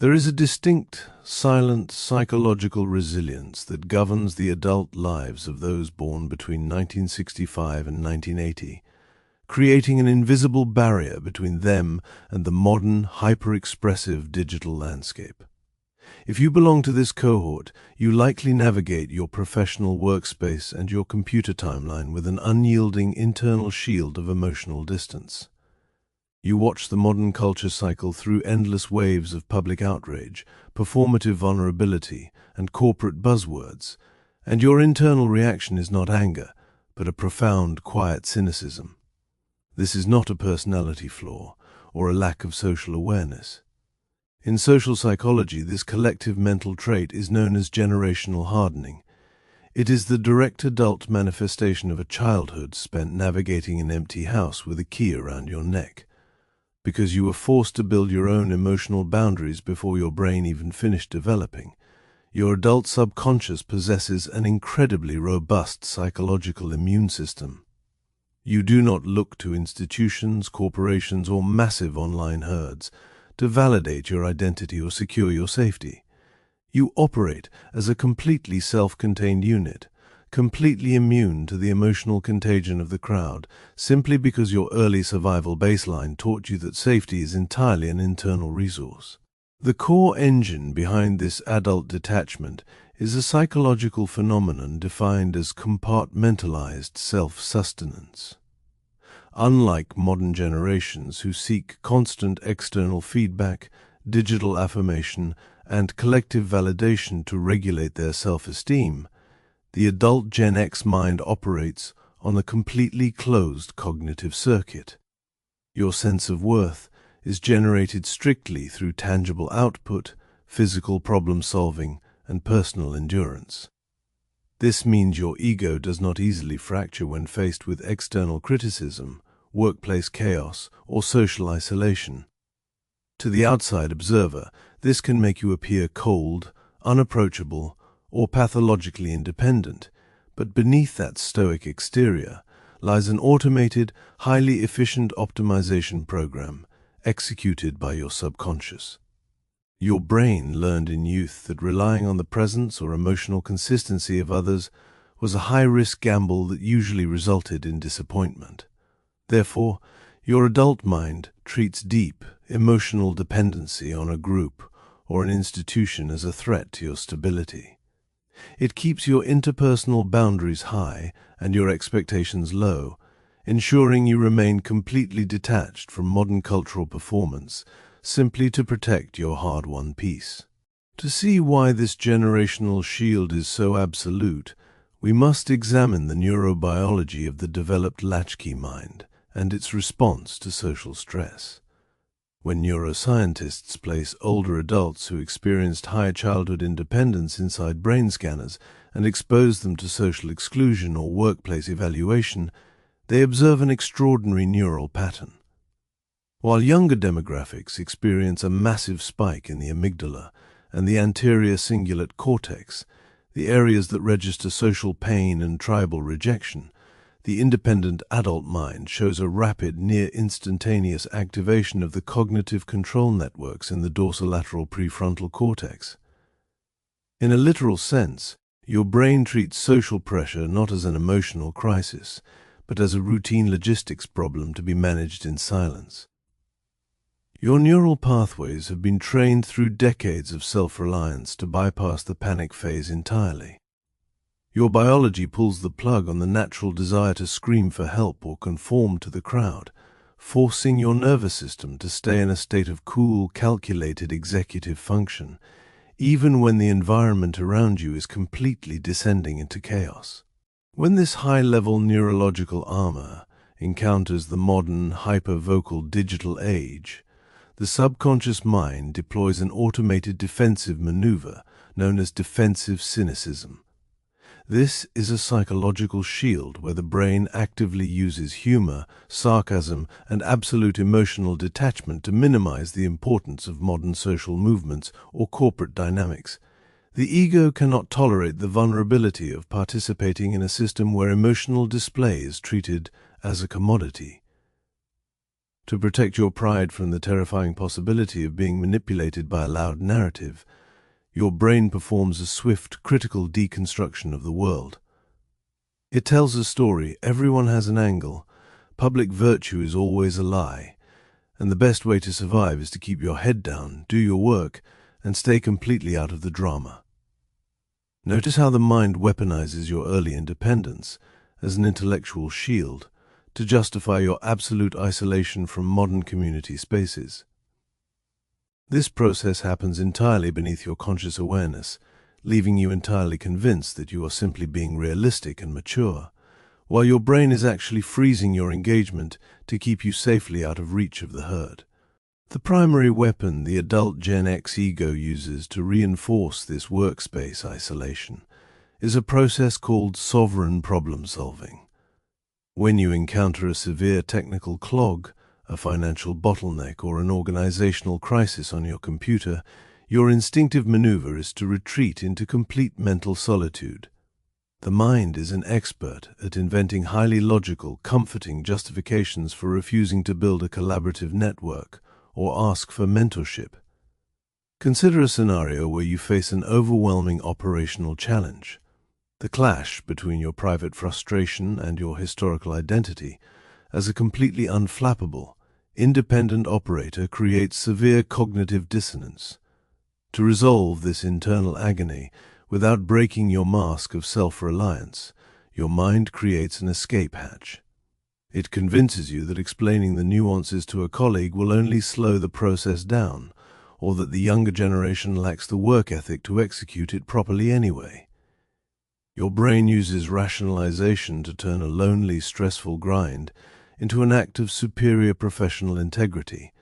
There is a distinct, silent psychological resilience that governs the adult lives of those born between 1965 and 1980, creating an invisible barrier between them and the modern, hyper-expressive digital landscape. If you belong to this cohort, you likely navigate your professional workspace and your computer timeline with an unyielding internal shield of emotional distance. You watch the modern culture cycle through endless waves of public outrage, performative vulnerability, and corporate buzzwords, and your internal reaction is not anger, but a profound, quiet cynicism. This is not a personality flaw or a lack of social awareness. In social psychology, this collective mental trait is known as generational hardening. It is the direct adult manifestation of a childhood spent navigating an empty house with a key around your neck. Because you were forced to build your own emotional boundaries before your brain even finished developing, your adult subconscious possesses an incredibly robust psychological immune system. You do not look to institutions, corporations, or massive online herds to validate your identity or secure your safety. You operate as a completely self-contained unit, completely immune to the emotional contagion of the crowd, simply because your early survival baseline taught you that safety is entirely an internal resource. The core engine behind this adult detachment is a psychological phenomenon defined as compartmentalized self-sustenance. Unlike modern generations who seek constant external feedback, digital affirmation, and collective validation to regulate their self-esteem, the adult Gen X mind operates on a completely closed cognitive circuit. Your sense of worth is generated strictly through tangible output, physical problem-solving, and personal endurance. This means your ego does not easily fracture when faced with external criticism, workplace chaos, or social isolation. To the outside observer, this can make you appear cold, unapproachable, or pathologically independent, but beneath that stoic exterior lies an automated, highly efficient optimization program executed by your subconscious. Your brain learned in youth that relying on the presence or emotional consistency of others was a high-risk gamble that usually resulted in disappointment. Therefore, your adult mind treats deep, emotional dependency on a group or an institution as a threat to your stability. It keeps your interpersonal boundaries high and your expectations low, ensuring you remain completely detached from modern cultural performance, simply to protect your hard-won peace. To see why this generational shield is so absolute, we must examine the neurobiology of the developed latchkey mind and its response to social stress. When neuroscientists place older adults who experienced high childhood independence inside brain scanners and expose them to social exclusion or workplace evaluation, they observe an extraordinary neural pattern. While younger demographics experience a massive spike in the amygdala and the anterior cingulate cortex, the areas that register social pain and tribal rejection, the independent adult mind shows a rapid, near-instantaneous activation of the cognitive control networks in the dorsolateral prefrontal cortex. In a literal sense, your brain treats social pressure not as an emotional crisis, but as a routine logistics problem to be managed in silence. Your neural pathways have been trained through decades of self-reliance to bypass the panic phase entirely. Your biology pulls the plug on the natural desire to scream for help or conform to the crowd, forcing your nervous system to stay in a state of cool, calculated executive function, even when the environment around you is completely descending into chaos. When this high-level neurological armor encounters the modern, hyper-vocal digital age, the subconscious mind deploys an automated defensive maneuver known as defensive cynicism. This is a psychological shield where the brain actively uses humor, sarcasm, and absolute emotional detachment to minimize the importance of modern social movements or corporate dynamics. The ego cannot tolerate the vulnerability of participating in a system where emotional display is treated as a commodity. To protect your pride from the terrifying possibility of being manipulated by a loud narrative, your brain performs a swift, critical deconstruction of the world. It tells a story, everyone has an angle, public virtue is always a lie, and the best way to survive is to keep your head down, do your work, and stay completely out of the drama. Notice how the mind weaponizes your early independence as an intellectual shield to justify your absolute isolation from modern community spaces. This process happens entirely beneath your conscious awareness, leaving you entirely convinced that you are simply being realistic and mature, while your brain is actually freezing your engagement to keep you safely out of reach of the herd. The primary weapon the adult Gen X ego uses to reinforce this workspace isolation is a process called sovereign problem solving. When you encounter a severe technical clog, a financial bottleneck, or an organizational crisis on your computer, your instinctive maneuver is to retreat into complete mental solitude. The mind is an expert at inventing highly logical, comforting justifications for refusing to build a collaborative network or ask for mentorship. Consider a scenario where you face an overwhelming operational challenge. The clash between your private frustration and your historical identity as a completely unflappable, independent operator creates severe cognitive dissonance. To resolve this internal agony without breaking your mask of self-reliance, your mind creates an escape hatch. It convinces you that explaining the nuances to a colleague will only slow the process down, or that the younger generation lacks the work ethic to execute it properly anyway. Your brain uses rationalization to turn a lonely, stressful grind into an act of superior professional integrity,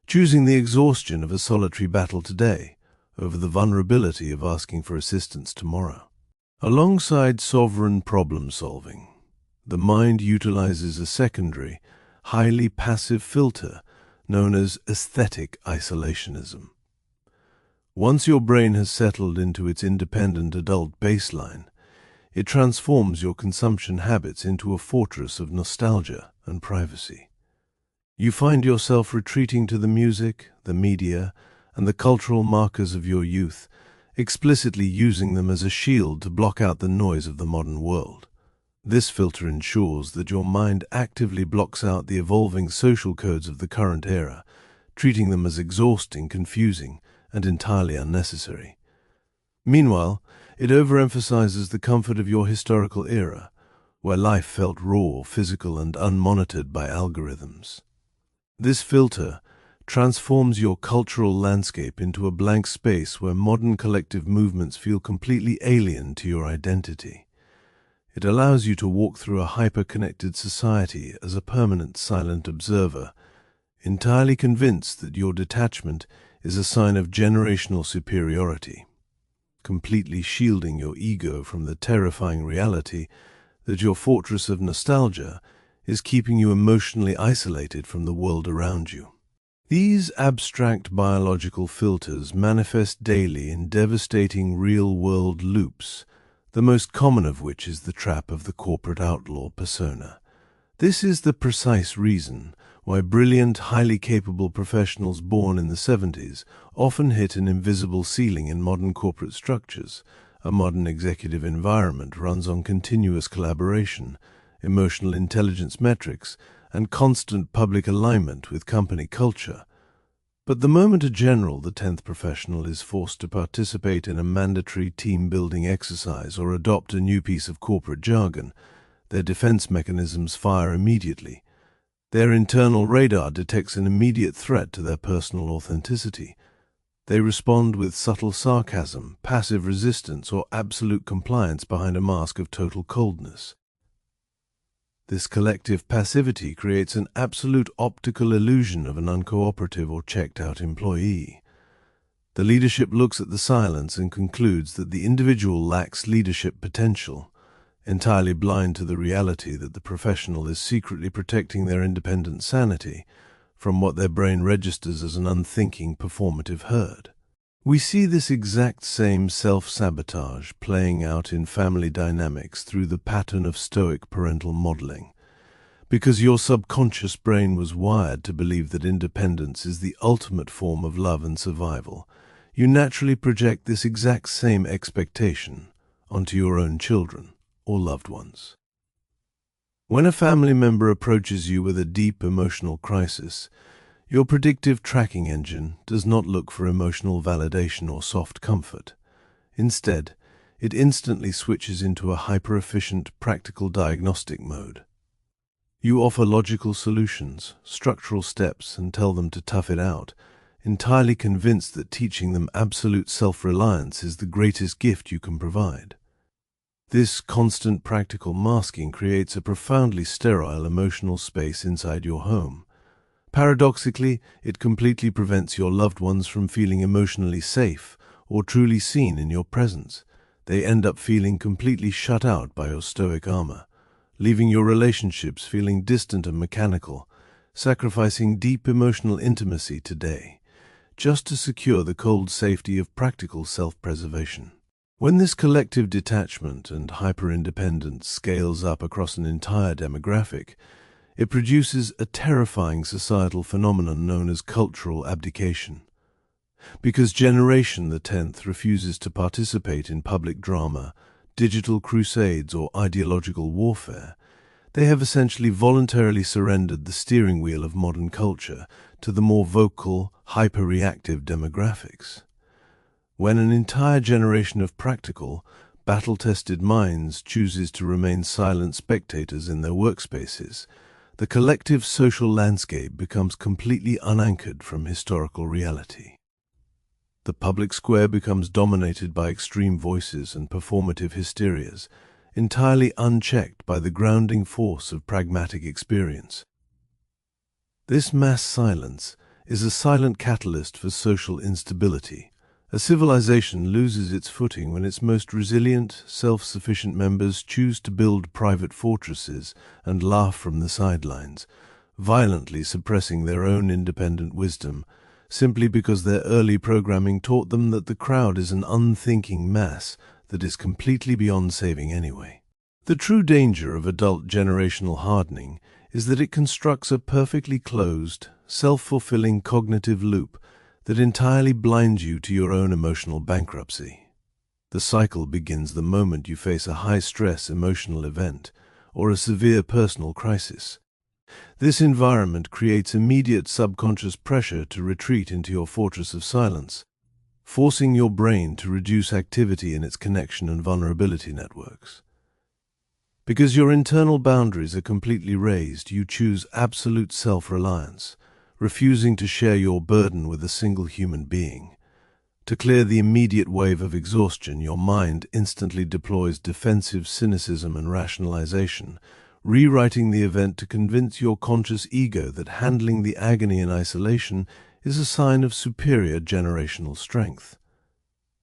choosing the exhaustion of a solitary battle today over the vulnerability of asking for assistance tomorrow. Alongside sovereign problem-solving, the mind utilizes a secondary, highly passive filter known as aesthetic isolationism. Once your brain has settled into its independent adult baseline, it transforms your consumption habits into a fortress of nostalgia and privacy. You find yourself retreating to the music, the media, and the cultural markers of your youth, explicitly using them as a shield to block out the noise of the modern world. This filter ensures that your mind actively blocks out the evolving social codes of the current era, treating them as exhausting, confusing, and entirely unnecessary. Meanwhile, it overemphasizes the comfort of your historical era, where life felt raw, physical, and unmonitored by algorithms. This filter transforms your cultural landscape into a blank space where modern collective movements feel completely alien to your identity. It allows you to walk through a hyper-connected society as a permanent silent observer, entirely convinced that your detachment is a sign of generational superiority, completely shielding your ego from the terrifying reality that your fortress of nostalgia is keeping you emotionally isolated from the world around you. These abstract biological filters manifest daily in devastating real-world loops, the most common of which is the trap of the corporate outlaw persona. This is the precise reason why brilliant, highly capable professionals born in the 70s often hit an invisible ceiling in modern corporate structures. A modern executive environment runs on continuous collaboration, emotional intelligence metrics, and constant public alignment with company culture. But the moment a general, the 10th professional, is forced to participate in a mandatory team-building exercise or adopt a new piece of corporate jargon, their defense mechanisms fire immediately. Their internal radar detects an immediate threat to their personal authenticity. They respond with subtle sarcasm, passive resistance, or absolute compliance behind a mask of total coldness. This collective passivity creates an absolute optical illusion of an uncooperative or checked-out employee. The leadership looks at the silence and concludes that the individual lacks leadership potential, entirely blind to the reality that the professional is secretly protecting their independent sanity from what their brain registers as an unthinking performative herd. We see this exact same self-sabotage playing out in family dynamics through the pattern of stoic parental modeling. Because your subconscious brain was wired to believe that independence is the ultimate form of love and survival, you naturally project this exact same expectation onto your own children or loved ones. When a family member approaches you with a deep emotional crisis, your predictive tracking engine does not look for emotional validation or soft comfort. Instead, it instantly switches into a hyper-efficient, practical diagnostic mode. You offer logical solutions, structural steps, and tell them to tough it out, entirely convinced that teaching them absolute self-reliance is the greatest gift you can provide. This constant practical masking creates a profoundly sterile emotional space inside your home. Paradoxically, it completely prevents your loved ones from feeling emotionally safe or truly seen in your presence. They end up feeling completely shut out by your stoic armor, leaving your relationships feeling distant and mechanical, sacrificing deep emotional intimacy today, just to secure the cold safety of practical self-preservation. When this collective detachment and hyper-independence scales up across an entire demographic, it produces a terrifying societal phenomenon known as cultural abdication. Because Generation the 10th refuses to participate in public drama, digital crusades, or ideological warfare, they have essentially voluntarily surrendered the steering wheel of modern culture to the more vocal, hyper-reactive demographics. When an entire generation of practical, battle-tested minds chooses to remain silent spectators in their workspaces, the collective social landscape becomes completely unanchored from historical reality. The public square becomes dominated by extreme voices and performative hysterias, entirely unchecked by the grounding force of pragmatic experience. This mass silence is a silent catalyst for social instability. A civilization loses its footing when its most resilient, self-sufficient members choose to build private fortresses and laugh from the sidelines, violently suppressing their own independent wisdom, simply because their early programming taught them that the crowd is an unthinking mass that is completely beyond saving anyway. The true danger of adult generational hardening is that it constructs a perfectly closed, self-fulfilling cognitive loop that entirely blinds you to your own emotional bankruptcy. The cycle begins the moment you face a high-stress emotional event or a severe personal crisis. This environment creates immediate subconscious pressure to retreat into your fortress of silence, forcing your brain to reduce activity in its connection and vulnerability networks. Because your internal boundaries are completely raised, you choose absolute self-reliance, refusing to share your burden with a single human being. To clear the immediate wave of exhaustion, your mind instantly deploys defensive cynicism and rationalization, rewriting the event to convince your conscious ego that handling the agony in isolation is a sign of superior generational strength.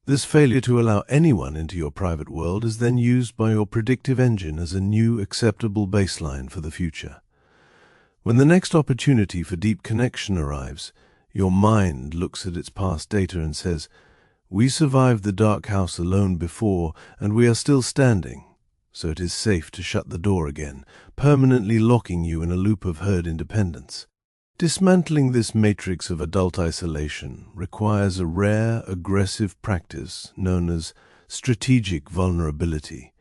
This failure to allow anyone into your private world is then used by your predictive engine as a new acceptable baseline for the future. When the next opportunity for deep connection arrives, your mind looks at its past data and says, "We survived the dark house alone before, and we are still standing, so it is safe to shut the door again," permanently locking you in a loop of herd independence. Dismantling this matrix of adult isolation requires a rare, aggressive practice known as strategic vulnerability.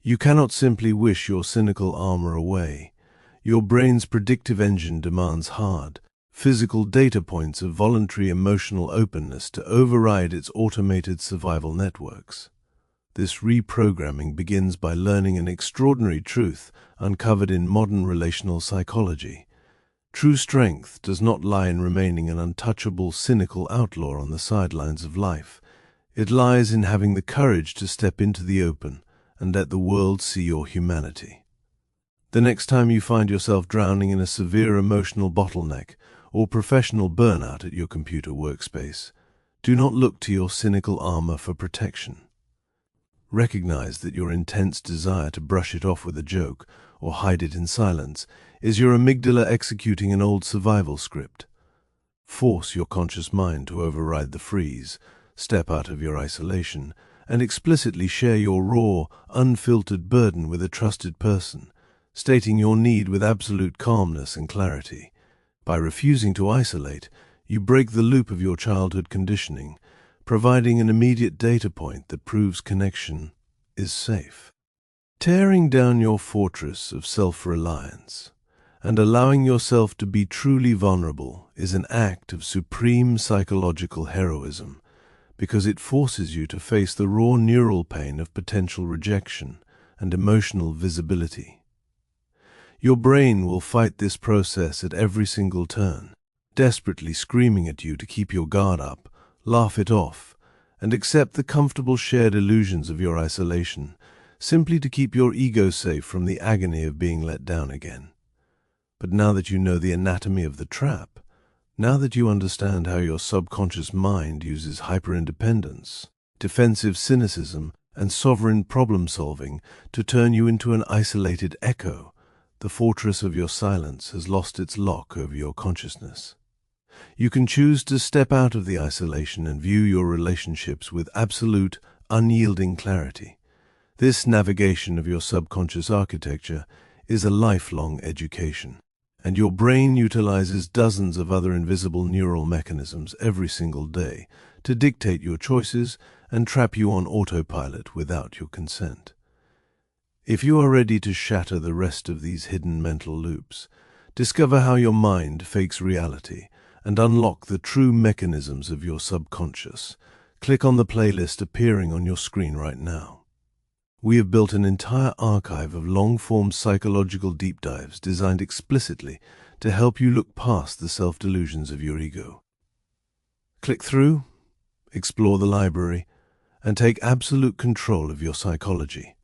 You cannot simply wish your cynical armor away. Your brain's predictive engine demands hard, physical data points of voluntary emotional openness to override its automated survival networks. This reprogramming begins by learning an extraordinary truth uncovered in modern relational psychology. True strength does not lie in remaining an untouchable, cynical outlaw on the sidelines of life. It lies in having the courage to step into the open and let the world see your humanity. The next time you find yourself drowning in a severe emotional bottleneck or professional burnout at your computer workspace, do not look to your cynical armor for protection. Recognize that your intense desire to brush it off with a joke or hide it in silence is your amygdala executing an old survival script. Force your conscious mind to override the freeze, step out of your isolation, and explicitly share your raw, unfiltered burden with a trusted person, stating your need with absolute calmness and clarity. By refusing to isolate, you break the loop of your childhood conditioning, providing an immediate data point that proves connection is safe. Tearing down your fortress of self-reliance and allowing yourself to be truly vulnerable is an act of supreme psychological heroism, because it forces you to face the raw neural pain of potential rejection and emotional visibility. Your brain will fight this process at every single turn, desperately screaming at you to keep your guard up, laugh it off, and accept the comfortable shared illusions of your isolation, simply to keep your ego safe from the agony of being let down again. But now that you know the anatomy of the trap, now that you understand how your subconscious mind uses hyperindependence, defensive cynicism, and sovereign problem-solving to turn you into an isolated echo, the fortress of your silence has lost its lock over your consciousness. You can choose to step out of the isolation and view your relationships with absolute, unyielding clarity. This navigation of your subconscious architecture is a lifelong education, and your brain utilizes dozens of other invisible neural mechanisms every single day to dictate your choices and trap you on autopilot without your consent. If you are ready to shatter the rest of these hidden mental loops, discover how your mind fakes reality, and unlock the true mechanisms of your subconscious, click on the playlist appearing on your screen right now. We have built an entire archive of long-form psychological deep dives designed explicitly to help you look past the self-delusions of your ego. Click through, explore the library, and take absolute control of your psychology.